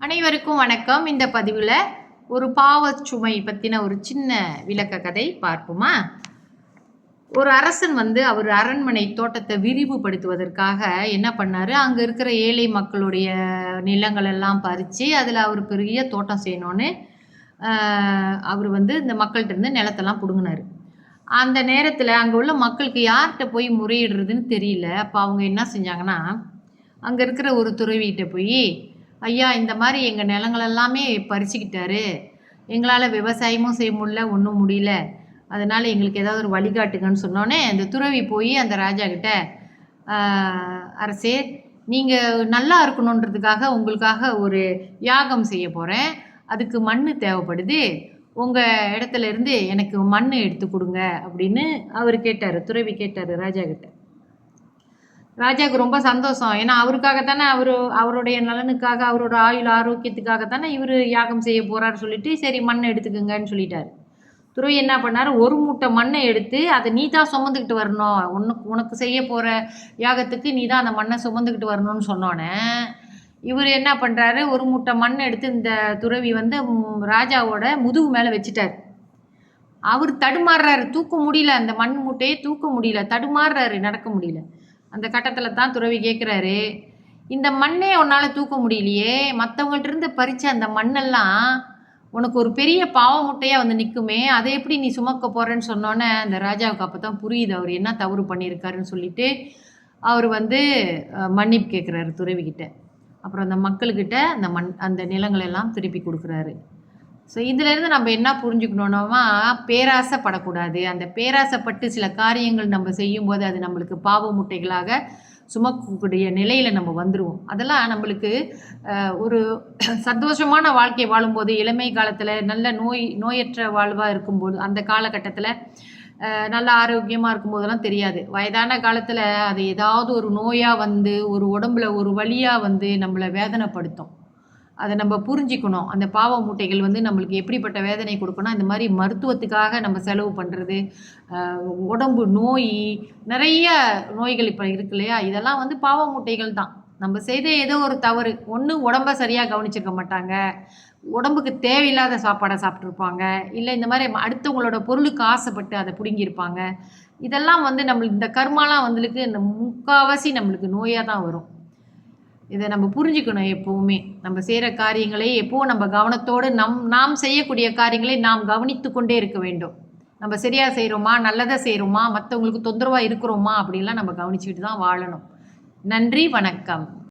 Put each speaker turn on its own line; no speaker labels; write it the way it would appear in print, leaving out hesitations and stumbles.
அனைவருக்கும் வணக்கம். இந்த பதிவில் ஒரு பாவச்சுமை பற்றின ஒரு சின்ன விளக்க கதை பார்ப்போமா? ஒரு அரசன் அவர் அரண்மனை தோட்டத்தை விரிவுபடுத்துவதற்காக என்ன பண்ணார், அங்கே இருக்கிற ஏழை மக்களுடைய நிலங்கள் எல்லாம் பறித்து அதில் அவர் பெரிய தோட்டம் செய்யணும்னு அவர் இந்த மக்கள்கிட்ட இருந்து நிலத்தெல்லாம் பிடுங்கினார். அந்த நேரத்தில் அங்கே உள்ள மக்களுக்கு யார்கிட்ட போய் முறையிடுறதுன்னு தெரியல. அப்போ அவங்க என்ன செஞ்சாங்கன்னா, அங்கே இருக்கிற ஒரு துறவிகிட்ட போய், ஐயா இந்த மாதிரி எங்கள் நிலங்கள் எல்லாமே பறிச்சுக்கிட்டாரு, எங்களால் விவசாயமும் செய்ய முடியல, ஒன்றும் முடியல, அதனால் எங்களுக்கு ஏதாவது ஒரு வழிகாட்டுங்கன்னு சொன்னோன்னே அந்த துறவி போய் அந்த ராஜா கிட்ட, அரசே நீங்கள் நல்லா இருக்கணுன்றதுக்காக உங்களுக்காக ஒரு யாகம் செய்ய போகிறேன், அதுக்கு மண் தேவைப்படுது, உங்கள் இடத்துல இருந்து எனக்கு மண் எடுத்து கொடுங்க அப்படின்னு அவர் கேட்டார். துறவி கேட்டார் ராஜா கிட்ட. ராஜாவுக்கு ரொம்ப சந்தோஷம். ஏன்னா அவருக்காகத்தானே அவருடைய நலனுக்காக, அவரோட ஆயுள் ஆரோக்கியத்துக்காகத்தானே இவர் யாகம் செய்ய போகிறாரு சொல்லிட்டு, சரி மண்ணை எடுத்துக்கங்கன்னு சொல்லிட்டார். துறவி என்ன பண்ணார், ஒரு மூட்டை மண்ணை எடுத்து அதை நீ தான் சுமந்துக்கிட்டு வரணும், உனக்கு செய்ய போகிற யாகத்துக்கு நீ தான் அந்த மண்ணை சுமந்துக்கிட்டு வரணும்னு சொன்னோன்னே இவர் என்ன பண்ணுறாரு, ஒரு மூட்டை மண்ணை எடுத்து இந்த துறவி ராஜாவோட முதுகு மேலே வச்சுட்டார். அவர் தடுமாறுறாரு, தூக்க முடியல, அந்த மண் மூட்டையே தூக்க முடியல, தடுமாறுறாரு, நடக்க முடியல. அந்த கட்டத்தில் தான் துறவி கேட்குறாரு, இந்த மண்ணே உன்னால் தூக்க முடியலையே, மற்றவங்கள்ட்ட இருந்து பறித்த அந்த மண்ணெல்லாம் உனக்கு ஒரு பெரிய பாவ முட்டையாக நிற்குமே, அதை எப்படி நீ சுமக்க போகிறேன்னு சொன்னோன்னே அந்த ராஜாவுக்கு அப்போ தான் புரியுது அவர் என்ன தவறு பண்ணியிருக்காருன்னு சொல்லிட்டு அவர் மன்னிப்பு கேட்குறாரு துறவிக்கிட்ட. அப்புறம் அந்த மக்கள்கிட்ட அந்த நிலங்களெல்லாம் திருப்பி கொடுக்குறாரு. ஸோ இதிலேருந்து நம்ம என்ன புரிஞ்சுக்கணுன்னா, பேராசைப்படக்கூடாது. அந்த பேராசைப்பட்டு சில காரியங்கள் நம்ம செய்யும்போது அது நம்மளுக்கு பாவ முட்டைகளாக சுமக்கக்கூடிய நிலையில் நம்ம வந்துடுவோம். அதெல்லாம் நம்மளுக்கு ஒரு சந்தோஷமான வாழ்க்கை வாழும்போது, இளமை காலத்தில் நல்ல நோயற்ற வாழ்வாக இருக்கும்போது, அந்த காலகட்டத்தில் நல்ல ஆரோக்கியமாக இருக்கும்போதெல்லாம் தெரியாது. வயதான காலத்தில் அது ஏதாவது ஒரு நோயாக ஒரு உடம்புல ஒரு வலியாக நம்மளை வேதனைப்படுத்தும். அதை நம்ம புரிஞ்சிக்கணும். அந்த பாவ மூட்டைகள் நம்மளுக்கு எப்படிப்பட்ட வேதனை கொடுக்கணும், இந்த மாதிரி மருத்துவத்துக்காக நம்ம செலவு பண்ணுறது, உடம்பு நோய், நிறைய நோய்கள் இப்போ இருக்கு இல்லையா, இதெல்லாம் பாவ மூட்டைகள் தான். நம்ம செய்த ஏதோ ஒரு தவறு, ஒன்று உடம்பை சரியாக கவனிச்சிருக்க மாட்டாங்க, உடம்புக்கு தேவையில்லாத சாப்பாடை சாப்பிட்ருப்பாங்க, இல்லை இந்த மாதிரி அடுத்தவங்களோட பொருளுக்கு ஆசைப்பட்டு அதை பிடுங்கியிருப்பாங்க. இதெல்லாம் நம்மளுக்கு இந்த கர்மாலாம் இந்த முக்கால்வாசி நம்மளுக்கு நோயாக தான் வரும். இதை நம்ம புரிஞ்சுக்கணும். எப்போவுமே நம்ம செய்கிற காரியங்களை எப்போவும் நம்ம கவனத்தோடு நாம் செய்யக்கூடிய காரியங்களை நாம் கவனித்து கொண்டே இருக்க வேண்டும். நம்ம சரியாக செய்கிறோமா, நல்லதாக செய்கிறோமா, மற்றவங்களுக்கு தொந்தரவாக இருக்கிறோமா அப்படின்லாம் நம்ம கவனிச்சுக்கிட்டு தான் வாழணும். நன்றி, வணக்கம்.